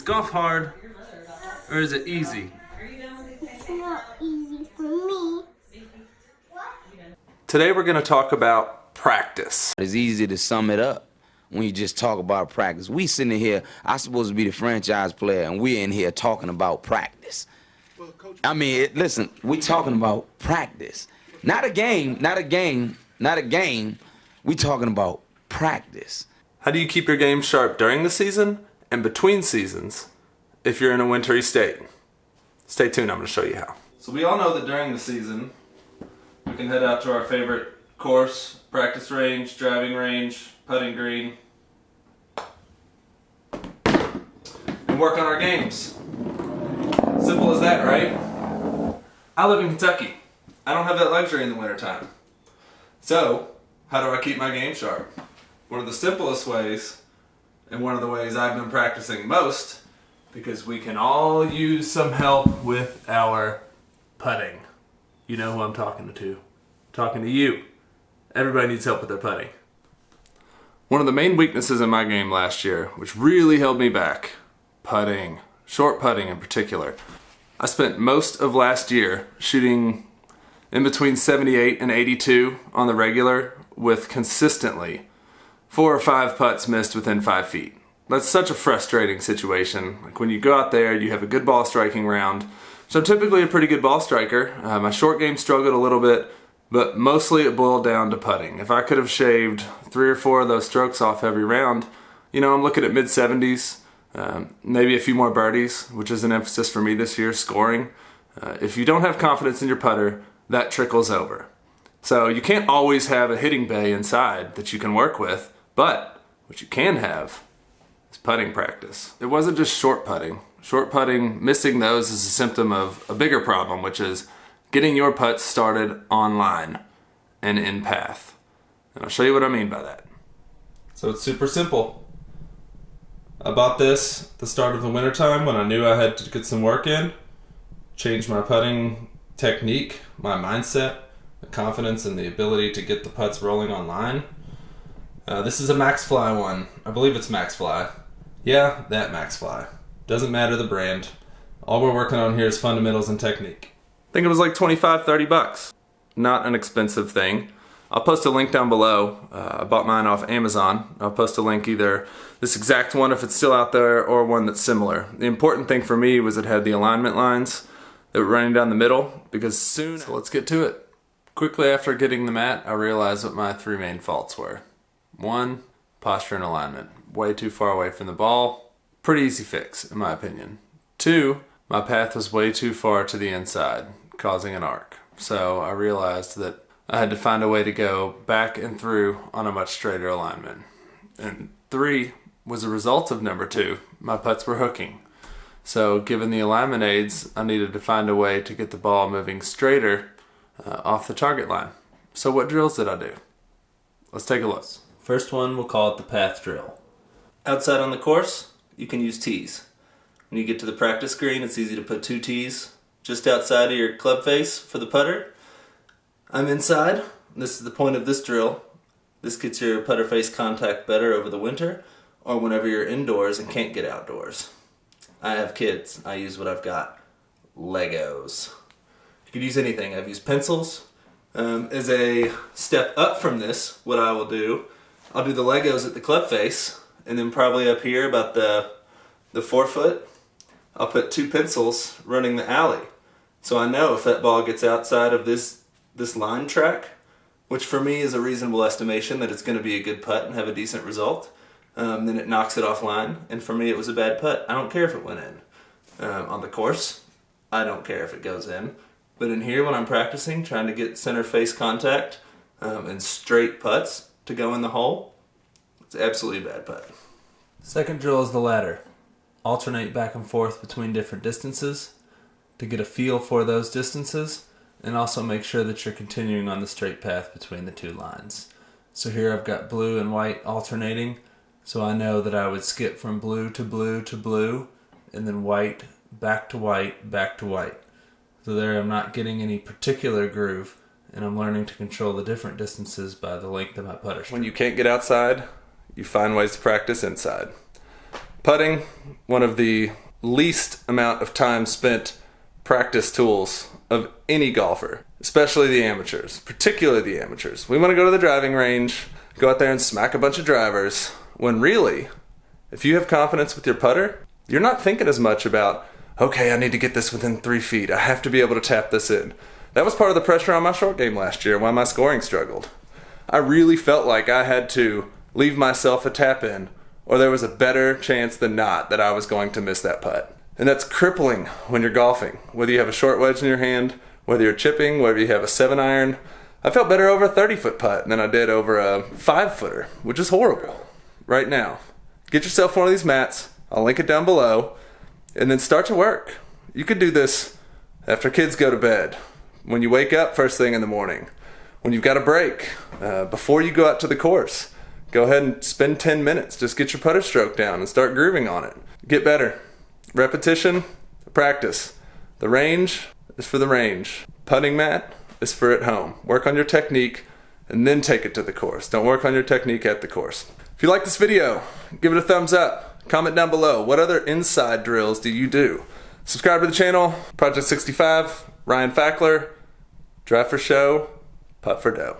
golf hard or is it easy? It's not easy for me. Today we're going to talk about practice. It's easy to sum it up when you just talk about practice. We sitting here, I'm supposed to be the franchise player, and we're in here talking about practice. I mean, listen, we're talking about practice. Not a game, not a game, not a game. We're talking about practice. How do you keep your game sharp during the season and between seasons if you're in a wintry state? Stay tuned, I'm going to show you how. So we all know that during the season, we can head out to our favorite course, practice range, driving range, putting green, and work on our games. Simple as that, right? I live in Kentucky. I don't have that luxury in the wintertime. So, how do I keep my game sharp? One of the simplest ways, and one of the ways I've been practicing most, because we can all use some help with our putting. You know who I'm talking to. Talking to you. Everybody needs help with their putting. One of the main weaknesses in my game last year, which really held me back, putting. Short putting in particular. I spent most of last year shooting in between 78 and 82 on the regular with consistently 4 or 5 putts missed within 5 feet. That's such a frustrating situation. Like when you go out there, you have a good ball striking round. So I'm typically a pretty good ball striker. My short game struggled a little bit, but mostly it boiled down to putting. If I could have shaved 3 or 4 of those strokes off every round, you know, I'm looking at mid-70s, maybe a few more birdies, which is an emphasis for me this year, scoring. If you don't have confidence in your putter, that trickles over. So you can't always have a hitting bay inside that you can work with, but what you can have is putting practice. It wasn't just short putting. Short putting, missing those is a symptom of a bigger problem, which is getting your putts started on line and in path. And I'll show you what I mean by that. So it's super simple. I bought this at the start of the wintertime when I knew I had to get some work in. Changed my putting technique, my mindset, the confidence and the ability to get the putts rolling on line. This is a Max Fly one. I believe it's Max Fly. Yeah, that Max Fly. Doesn't matter the brand. All we're working on here is fundamentals and technique. I think it was like 25, 30 bucks. Not an expensive thing. I'll post a link down below. I bought mine off Amazon. I'll post a link either this exact one if it's still out there or one that's similar. The important thing for me was it had the alignment lines that were running down the middle because soon, so let's get to it. Quickly after getting the mat, I realized what my 3 main faults were. 1, posture and alignment. Way too far away from the ball. Pretty easy fix, in my opinion. 2, my path was way too far to the inside, causing an arc. So I realized that I had to find a way to go back and through on a much straighter alignment. And 3 was a result of number 2. My putts were hooking. So given the alignment aids, I needed to find a way to get the ball moving straighter off the target line. So what drills did I do? Let's take a look. First one, we'll call it the path drill. Outside on the course, you can use tees. When you get to the practice green, it's easy to put 2 tees just outside of your club face for the putter. I'm inside. This is the point of this drill. This gets your putter face contact better over the winter or whenever you're indoors and can't get outdoors. I have kids. I use what I've got. Legos. You could use anything. I've used pencils. As a step up from this, what I will do, I'll do the Legos at the club face, and then probably up here about the forefoot, I'll put 2 pencils running the alley. So I know if that ball gets outside of this line track, which for me is a reasonable estimation that it's going to be a good putt and have a decent result, then it knocks it offline. And for me, it was a bad putt. I don't care if it went in. On the course, I don't care if it goes in. But in here, when I'm practicing, trying to get center face contact and straight putts to go in the hole, it's absolutely a bad putt. Second drill is the ladder. Alternate back and forth between different distances to get a feel for those distances, and also make sure that you're continuing on the straight path between the 2 lines. So here I've got blue and white alternating, so I know that I would skip from blue to blue to blue, and then white, back to white, back to white. So there I'm not getting any particular groove, and I'm learning to control the different distances by the length of my putter string. When you can't get outside, you find ways to practice inside. Putting, one of the least amount of time spent practice tools of any golfer, especially the amateurs, particularly the amateurs. We want to go to the driving range, go out there and smack a bunch of drivers, when really, if you have confidence with your putter, you're not thinking as much about, okay, I need to get this within 3 feet. I have to be able to tap this in. That was part of the pressure on my short game last year, why my scoring struggled. I really felt like I had to leave myself a tap in, or there was a better chance than not that I was going to miss that putt. And that's crippling when you're golfing. Whether you have a short wedge in your hand, whether you're chipping, whether you have a 7-iron. I felt better over a 30-foot putt than I did over a 5-footer, which is horrible right now. Get yourself one of these mats. I'll link it down below. And then start to work. You could do this after kids go to bed, when you wake up first thing in the morning, when you've got a break, before you go out to the course. Go ahead and spend 10 minutes. Just get your putter stroke down and start grooving on it. Get better. Repetition, practice. The range is for the range. Putting mat is for at home. Work on your technique and then take it to the course. Don't work on your technique at the course. If you like this video, give it a thumbs up. Comment down below. What other inside drills do you do? Subscribe to the channel. Project 65, Ryan Fackler. Drive for show, putt for dough.